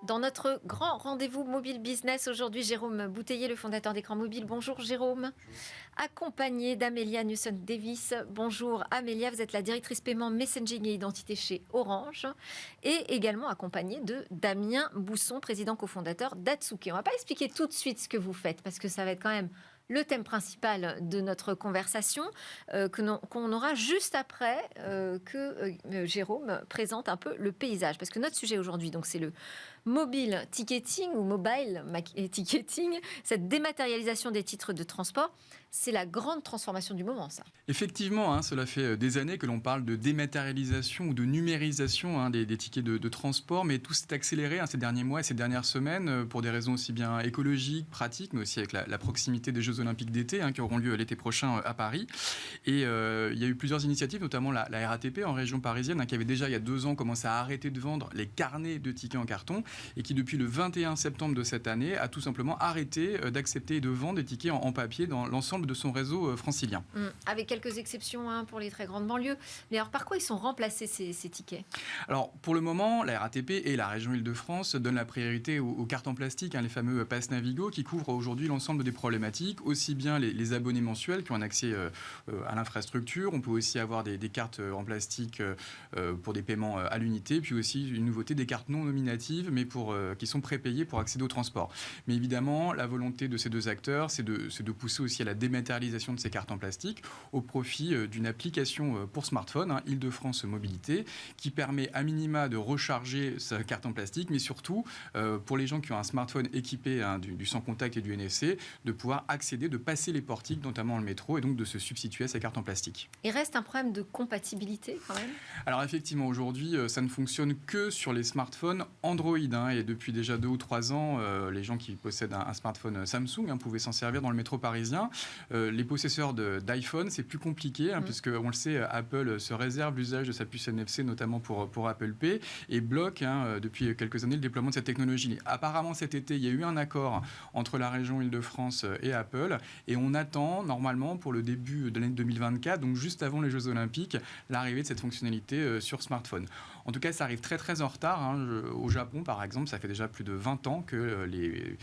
Dans notre grand rendez-vous mobile business aujourd'hui, Jérôme Bouteiller, le fondateur d'Écran Mobile. Bonjour Jérôme. Accompagné d'Amélia Newson-Davis. Bonjour Amélia, vous êtes la directrice paiement, messaging et identité chez Orange. Et également accompagné de Damien Bousson, président cofondateur d'Atsuke. On ne va pas expliquer tout de suite ce que vous faites parce que ça va être quand même le thème principal de notre conversation qu'on aura juste après que Jérôme présente un peu le paysage. Parce que notre sujet aujourd'hui, donc, c'est le mobile ticketing ou mobile ticketing, cette dématérialisation des titres de transport. C'est la grande transformation du moment, ça. Effectivement, cela fait des années que l'on parle de dématérialisation ou de numérisation des tickets de transport, mais tout s'est accéléré ces derniers mois et ces dernières semaines pour des raisons aussi bien écologiques, pratiques, mais aussi avec la proximité des Jeux Olympiques d'été qui auront lieu l'été prochain à Paris. Et il y a eu plusieurs initiatives, notamment la RATP en région parisienne, qui avait déjà il y a 2 ans commencé à arrêter de vendre les carnets de tickets en carton et qui depuis le 21 septembre de cette année a tout simplement arrêté d'accepter et de vendre des tickets en papier dans l'ensemble de son réseau francilien. Avec quelques exceptions pour les très grandes banlieues. Mais alors par quoi ils sont remplacés ces tickets ? Alors pour le moment, la RATP et la région Île-de-France donnent la priorité aux cartes en plastique, les fameux Pass Navigo, qui couvrent aujourd'hui l'ensemble des problématiques, aussi bien les abonnés mensuels qui ont un accès à l'infrastructure. On peut aussi avoir des cartes en plastique pour des paiements à l'unité, puis aussi une nouveauté des cartes non nominatives, mais qui sont prépayées pour accéder au transport. Mais évidemment, la volonté de ces 2 acteurs, c'est de pousser aussi à la dématérialisation de ces cartes en plastique au profit d'une application pour smartphone, Île-de-France Mobilité, qui permet à minima de recharger sa carte en plastique, mais surtout pour les gens qui ont un smartphone équipé du sans contact et du NFC, de pouvoir accéder, de passer les portiques, notamment le métro, et donc de se substituer à sa carte en plastique. Il reste un problème de compatibilité quand même ? Alors effectivement, aujourd'hui, ça ne fonctionne que sur les smartphones Android. Et depuis déjà 2 ou 3 ans, les gens qui possèdent un smartphone Samsung pouvaient s'en servir dans le métro parisien. Les possesseurs d'iPhone, c'est plus compliqué, puisque on le sait, Apple se réserve l'usage de sa puce NFC, notamment pour Apple Pay, et bloque depuis quelques années le déploiement de cette technologie. Apparemment, cet été, il y a eu un accord entre la région Île-de-France et Apple, et on attend normalement pour le début de l'année 2024, donc juste avant les Jeux Olympiques, l'arrivée de cette fonctionnalité sur smartphone. En tout cas, ça arrive très très en retard. Au Japon, par exemple, ça fait déjà plus de 20 ans que les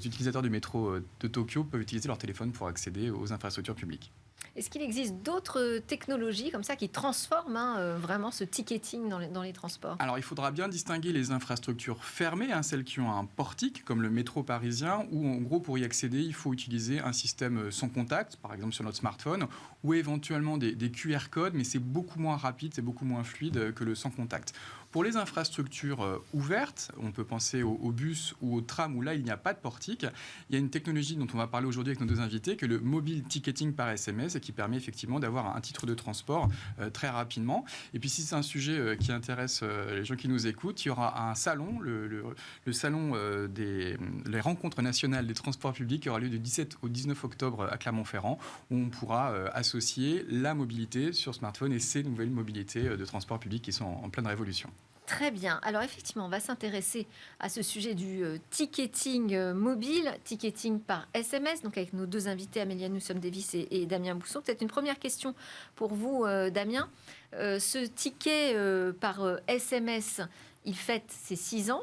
utilisateurs du métro de Tokyo peuvent utiliser leur téléphone pour accéder aux infrastructures publiques. Est-ce qu'il existe d'autres technologies comme ça qui transforment vraiment ce ticketing dans les transports ? Alors, il faudra bien distinguer les infrastructures fermées, celles qui ont un portique, comme le métro parisien, où en gros, pour y accéder, il faut utiliser un système sans contact, par exemple sur notre smartphone, ou éventuellement des QR codes, mais c'est beaucoup moins rapide, c'est beaucoup moins fluide que le sans contact. Pour les infrastructures ouvertes, on peut penser au bus ou au tram, où là, il n'y a pas de portique. Il y a une technologie dont on va parler aujourd'hui avec nos 2 invités, que le mobile ticketing par SMS, et qui permet effectivement d'avoir un titre de transport très rapidement. Et puis, si c'est un sujet qui intéresse les gens qui nous écoutent, il y aura un salon, le salon les rencontres nationales des transports publics, qui aura lieu du 17 au 19 octobre à Clermont-Ferrand, où on pourra associer la mobilité sur smartphone et ces nouvelles mobilités de transport public qui sont en pleine révolution. Très bien. Alors effectivement, on va s'intéresser à ce sujet du ticketing mobile, ticketing par SMS, donc avec nos 2 invités, Amélia Newson-Davis et Damien Bousson. Peut-être une première question pour vous, Damien. Ce ticket par SMS, il fête ses 6 ans.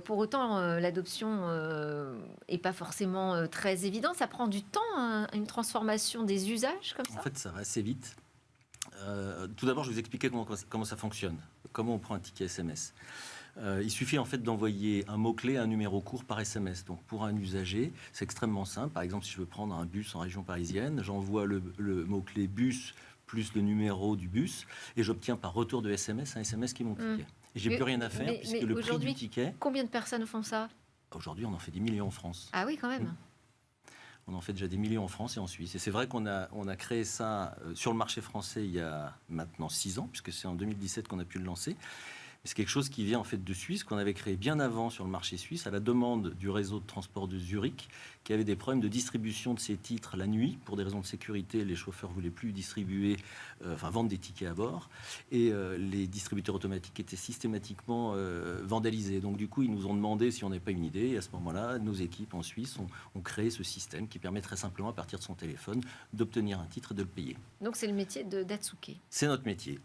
Pour autant, l'adoption n'est pas forcément très évidente. Ça prend du temps, une transformation des usages comme ça ? En fait, ça va assez vite. Tout d'abord, je vais vous expliquer comment ça fonctionne, comment on prend un ticket SMS. Il suffit en fait d'envoyer un mot-clé, un numéro court par SMS. Donc pour un usager, c'est extrêmement simple. Par exemple, si je veux prendre un bus en région parisienne, j'envoie le mot-clé bus plus le numéro du bus et j'obtiens par retour de SMS un SMS qui est mon ticket. Et j'ai plus rien à faire puisque le prix du ticket... Combien de personnes font ça ? Aujourd'hui, on en fait des millions en France. Ah oui, quand même. On en fait déjà des millions en France et en Suisse. Et c'est vrai qu'on a créé ça sur le marché français il y a maintenant 6 ans, puisque c'est en 2017 qu'on a pu le lancer. Mais c'est quelque chose qui vient en fait de Suisse, qu'on avait créé bien avant sur le marché suisse, à la demande du réseau de transport de Zurich, qui avait des problèmes de distribution de ses titres la nuit. Pour des raisons de sécurité, les chauffeurs ne voulaient plus vendre des tickets à bord. Et les distributeurs automatiques étaient systématiquement vandalisés. Donc du coup, ils nous ont demandé si on n'avait pas une idée. Et à ce moment-là, nos équipes en Suisse ont créé ce système qui permet très simplement, à partir de son téléphone, d'obtenir un titre et de le payer. Donc c'est le métier d'Atsuke. C'est notre métier.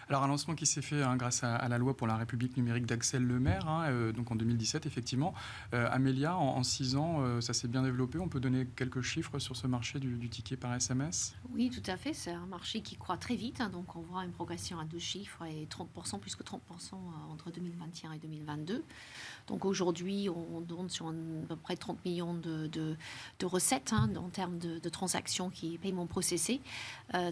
Alors un lancement qui s'est fait grâce à la loi pour la République numérique d'Axel Lemaire, donc en 2017 effectivement. Amélia, en 6 ans, ça s'est bien développé. On peut donner quelques chiffres sur ce marché du ticket par SMS? Oui, tout à fait. C'est un marché qui croît très vite. Donc, on voit une progression à 2 chiffres et 30%, plus que 30% entre 2021 et 2022. Donc, aujourd'hui, on tourne sur à peu près 30 millions de recettes en termes de transactions qui paiements processés,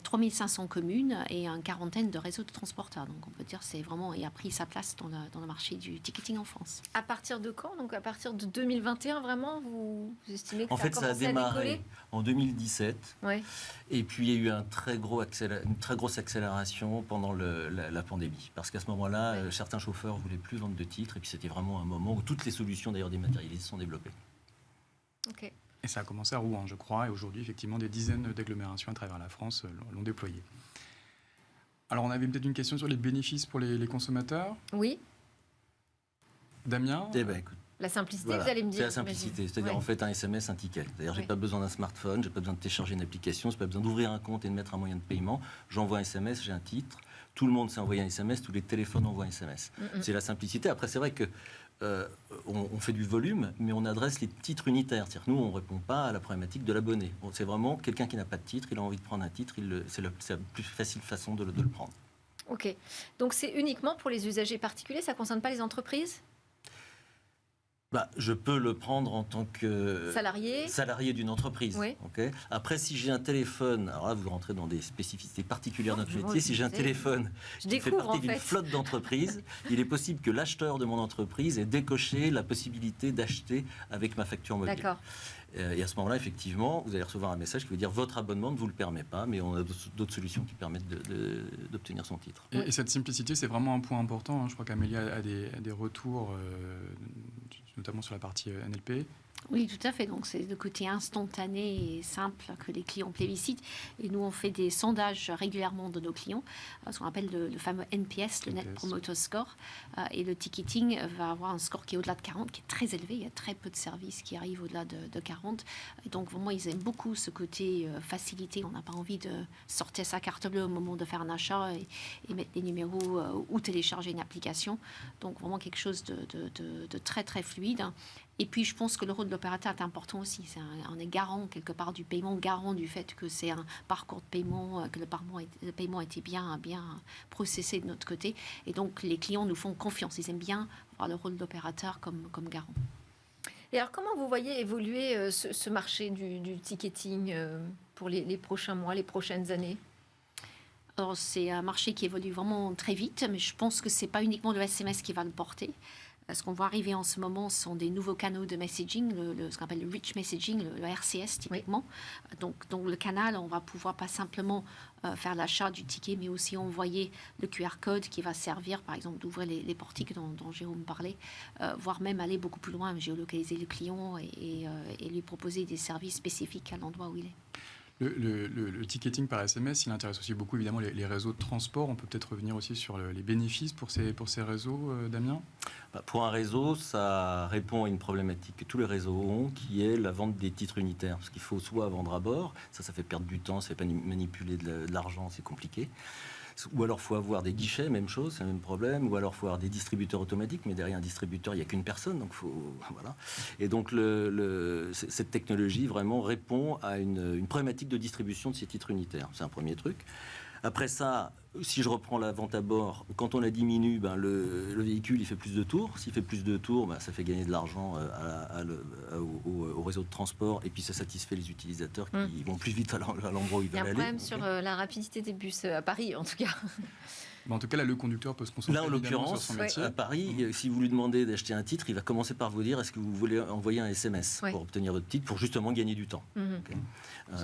3500 communes et une quarantaine de réseaux de transporteurs. Donc, on peut dire que c'est vraiment, il a pris sa place dans le marché du ticketing en France. À partir de quand? Donc à partir de 2021, vraiment, vous estimez que En fait, ça a démarré en 2017. Ouais. Et puis, il y a eu une très grosse accélération pendant la pandémie. Parce qu'à ce moment-là, certains chauffeurs ne voulaient plus vendre de titres. Et puis, c'était vraiment un moment où toutes les solutions, d'ailleurs, dématérialisées sont développées. Ok. Et ça a commencé à Rouen, je crois. Et aujourd'hui, effectivement, des dizaines d'agglomérations à travers la France l'ont déployé. Alors, on avait peut-être une question sur les bénéfices pour les consommateurs. Oui. Damien? Eh bien, écoute. La simplicité, Voilà, vous allez me dire. c'est la simplicité, c'est-à-dire en fait un SMS, un ticket. C'est-à-dire j'ai pas besoin d'un smartphone, j'ai pas besoin de télécharger une application, j'ai pas besoin d'ouvrir un compte et de mettre un moyen de paiement. J'envoie un SMS, j'ai un titre. Tout le monde sait envoyer un SMS, tous les téléphones envoient un SMS. C'est la simplicité. Après, c'est vrai que on fait du volume, mais on adresse les titres unitaires. C'est-à-dire que nous, on ne répond pas à la problématique de l'abonné. C'est vraiment quelqu'un qui n'a pas de titre, il a envie de prendre un titre, c'est la plus facile façon de le prendre. Ok. Donc c'est uniquement pour les usagers particuliers, ça ne concerne pas les entreprises? Je peux le prendre en tant que salarié d'une entreprise. Oui. Okay. Après, si j'ai un téléphone, alors là, vous rentrez dans des spécificités particulières de notre métier. Si j'ai un téléphone qui fait partie d'une flotte d'entreprises, il est possible que l'acheteur de mon entreprise ait décoché la possibilité d'acheter avec ma facture mobile. D'accord. Et à ce moment-là, effectivement, vous allez recevoir un message qui veut dire votre abonnement ne vous le permet pas, mais on a d'autres solutions qui permettent d'obtenir son titre. Et cette simplicité, c'est vraiment un point important. Je crois qu'Amélia a des retours, notamment sur la partie NLP. Oui, tout à fait. Donc, c'est le côté instantané et simple que les clients plébiscitent. Et nous, on fait des sondages régulièrement de nos clients, ce qu'on appelle le fameux NPS, le Net Promoter Score. Et le ticketing va avoir un score qui est au-delà de 40, qui est très élevé. Il y a très peu de services qui arrivent au-delà de 40. Et donc, vraiment, ils aiment beaucoup ce côté facilité. On n'a pas envie de sortir sa carte bleue au moment de faire un achat et mettre les numéros ou télécharger une application. Donc, vraiment quelque chose de très, très fluide. Et puis, je pense que le rôle de l'opérateur est important aussi. On est garant, quelque part, du paiement, garant du fait que c'est un parcours de paiement, que le paiement a été bien processé de notre côté. Et donc, les clients nous font confiance. Ils aiment bien avoir le rôle d'opérateur comme garant. Et alors, comment vous voyez évoluer ce marché du ticketing pour les prochains mois, les prochaines années? Alors, c'est un marché qui évolue vraiment très vite, mais je pense que ce n'est pas uniquement le SMS qui va le porter. Ce qu'on voit arriver en ce moment sont des nouveaux canaux de messaging, ce qu'on appelle le rich messaging, le RCS typiquement. Oui. Donc le canal, on va pouvoir pas simplement faire l'achat du ticket, mais aussi envoyer le QR code qui va servir, par exemple, d'ouvrir les portiques dont Jérôme parlait, voire même aller beaucoup plus loin, géolocaliser le client et lui proposer des services spécifiques à l'endroit où il est. Le ticketing par SMS, il intéresse aussi beaucoup évidemment les réseaux de transport. On peut peut-être revenir aussi sur les bénéfices pour ces réseaux, Damien? Pour un réseau, ça répond à une problématique que tous les réseaux ont, qui est la vente des titres unitaires. Parce qu'il faut soit vendre à bord, ça fait perdre du temps, ça fait manipuler de l'argent, c'est compliqué. Ou alors il faut avoir des guichets, même chose, c'est le même problème. Ou alors il faut avoir des distributeurs automatiques, mais derrière un distributeur, il n'y a qu'une personne. Donc voilà. Et donc cette technologie vraiment répond à une problématique de distribution de ces titres unitaires. C'est un premier truc. Après ça, si je reprends la vente à bord, quand on la diminue, le véhicule il fait plus de tours. S'il fait plus de tours, ça fait gagner de l'argent au réseau de transport, et puis ça satisfait les utilisateurs qui vont plus vite à l'endroit où ils veulent aller. Il y a un problème sur la rapidité des bus à Paris, en tout cas. En tout cas, là, le conducteur peut se concentrer là, en l'occurrence, sur son métier. À Paris, si vous lui demandez d'acheter un titre, il va commencer par vous dire est-ce que vous voulez envoyer un SMS pour obtenir votre titre, pour justement gagner du temps. Okay.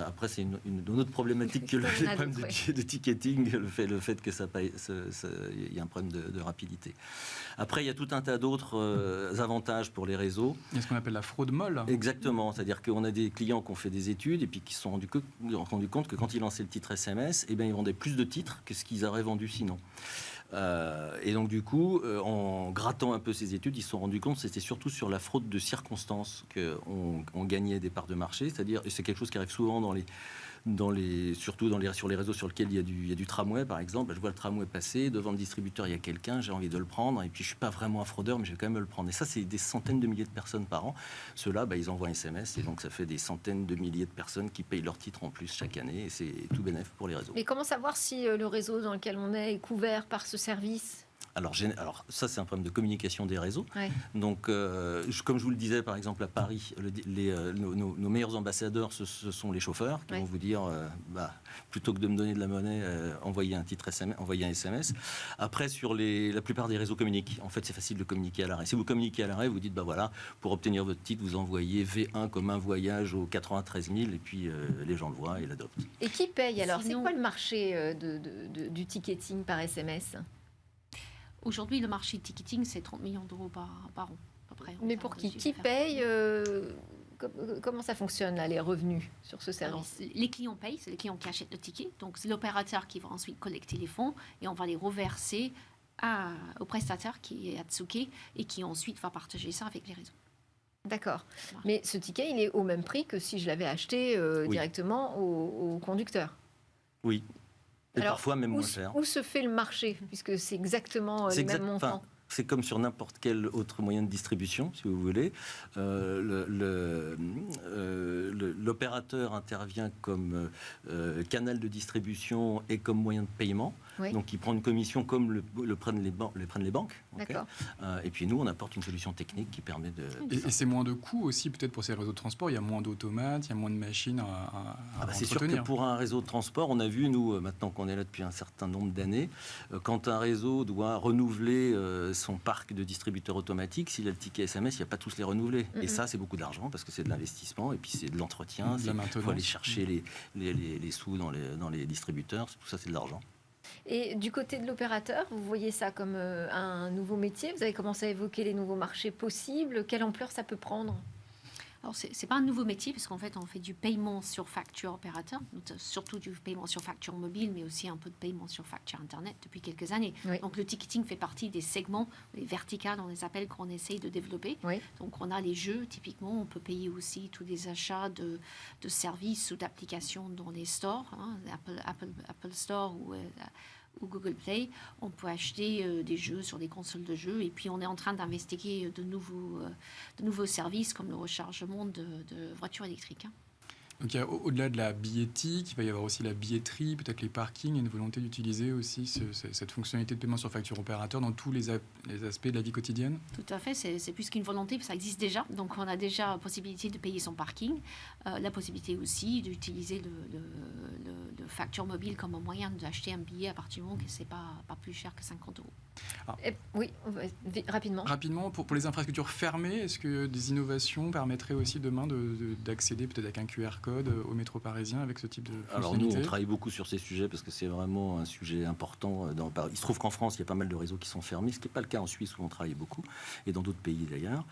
Après, c'est une autre problématique que le problème de ticketing, le fait que il y a un problème de rapidité. Après, il y a tout un tas d'autres avantages pour les réseaux. Il y a ce qu'on appelle la fraude molle. Exactement, c'est-à-dire qu'on a des clients qui ont fait des études et puis qui se sont rendus compte que quand ils lançaient le titre SMS, ils vendaient plus de titres que ce qu'ils auraient vendu sinon. Et donc du coup, en grattant un peu ces études, ils se sont rendus compte que c'était surtout sur la fraude de circonstances qu'on gagnait des parts de marché, c'est-à-dire, et c'est quelque chose qui arrive souvent surtout sur les réseaux sur lesquels il y a du tramway, par exemple. Je vois le tramway passer, devant le distributeur, il y a quelqu'un, j'ai envie de le prendre, et puis je suis pas vraiment un fraudeur, mais je vais quand même le prendre. Et ça, c'est des centaines de milliers de personnes par an. Ceux-là, ils envoient un SMS, et donc ça fait des centaines de milliers de personnes qui payent leur titre en plus chaque année, et c'est tout bénef pour les réseaux. Mais comment savoir si le réseau dans lequel on est couvert par ce service ? Alors ça, c'est un problème de communication des réseaux. Ouais. Donc, comme je vous le disais, par exemple, à Paris, nos meilleurs ambassadeurs, ce sont les chauffeurs qui vont vous dire, plutôt que de me donner de la monnaie, envoyez un SMS, envoyez un SMS. Après, la plupart des réseaux communiquent. En fait, c'est facile de communiquer à l'arrêt. Si vous communiquez à l'arrêt, vous dites, pour obtenir votre titre, vous envoyez V1 comme un voyage au 93 000, et puis les gens le voient et l'adoptent. Et qui paye alors ? C'est quoi le marché du ticketing par SMS ? Aujourd'hui, le marché de ticketing, c'est 30 millions d'euros par an, à peu près. Mais pour qui paye comment ça fonctionne, là, les revenus sur ce service ? Alors, les clients payent, c'est les clients qui achètent le ticket. Donc, c'est l'opérateur qui va ensuite collecter les fonds et on va les reverser au prestataire qui est Atsuke et qui ensuite va partager ça avec les réseaux. D'accord. Mais ce ticket, il est au même prix que si je l'avais acheté directement au conducteur ? Oui. Et alors, parfois même moins cher. Où se fait le marché, puisque c'est exactement le même montant ? C'est comme sur n'importe quel autre moyen de distribution, si vous voulez. L'opérateur intervient comme canal de distribution et comme moyen de paiement. Oui. Donc, il prend une commission comme le prennent les banques. Okay. Et puis, nous, on apporte une solution technique qui permet de... Et c'est moins de coûts aussi, peut-être, pour ces réseaux de transport. Il y a moins d'automates, il y a moins de machines à c'est sûr que pour un réseau de transport, on a vu, nous, maintenant qu'on est là depuis un certain nombre d'années, quand un réseau doit renouveler son parc de distributeurs automatiques, s'il a le ticket SMS, il n'y a pas tous les renouveler. Et ça, c'est beaucoup d'argent parce que c'est de l'investissement et puis c'est de l'entretien. Il faut aller chercher les sous dans les distributeurs. Tout ça, c'est de l'argent. Et du côté de l'opérateur, vous voyez ça comme un nouveau métier ? Vous avez commencé à évoquer les nouveaux marchés possibles. Quelle ampleur ça peut prendre ? Alors, ce n'est pas un nouveau métier, parce qu'en fait, on fait du paiement sur facture opérateur, surtout du paiement sur facture mobile, mais aussi un peu de paiement sur facture Internet depuis quelques années. Oui. Donc, le ticketing fait partie des segments, les verticales, on les appelle, qu'on essaye de développer. Oui. Donc, on a les jeux, typiquement, on peut payer aussi tous les achats de services ou d'applications dans les stores, Apple Store ou Google Play. On peut acheter des jeux sur des consoles de jeux, et puis on est en train d'investiguer de nouveaux services comme le rechargement de voitures électriques. Donc, au-delà de la billettique, il va y avoir aussi la billetterie, peut-être les parkings, et une volonté d'utiliser aussi cette fonctionnalité de paiement sur facture opérateur dans tous les aspects de la vie quotidienne ? Tout à fait, c'est plus qu'une volonté, ça existe déjà. Donc on a déjà la possibilité de payer son parking, la possibilité aussi d'utiliser le facture mobile comme un moyen d'acheter un billet à partir du moment que ce n'est pas plus cher que 50 euros. Oui, rapidement. Rapidement, pour les infrastructures fermées, est-ce que des innovations permettraient aussi demain d'accéder peut-être avec un QR code au métro parisien avec ce type de fonctionnalité ? Alors nous, on travaille beaucoup sur ces sujets parce que c'est vraiment un sujet important. Il se trouve qu'en France, il y a pas mal de réseaux qui sont fermés, ce qui n'est pas le cas en Suisse où on travaille beaucoup, et dans d'autres pays d'ailleurs.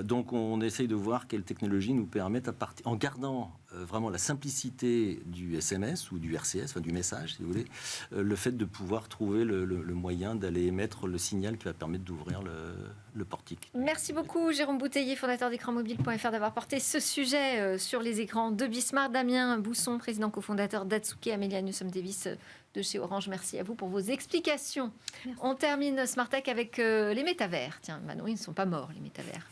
Donc on essaye de voir quelles technologies nous permettent, en gardant vraiment la simplicité du SMS ou du RCS, enfin du message, si vous voulez, le fait de pouvoir trouver le moyen d'aller émettre le signal qui va permettre d'ouvrir le portique. Merci beaucoup Jérôme Bouteiller, fondateur d'écranmobile.fr, d'avoir porté ce sujet sur les écrans de Bismarck. Damien Bousson, président cofondateur d'Atsuke, Amelia Newsom-Davis de chez Orange. Merci à vous pour vos explications. Merci. On termine Smart Tech avec les métavers. Tiens, Manon, ils ne sont pas morts, les métavers.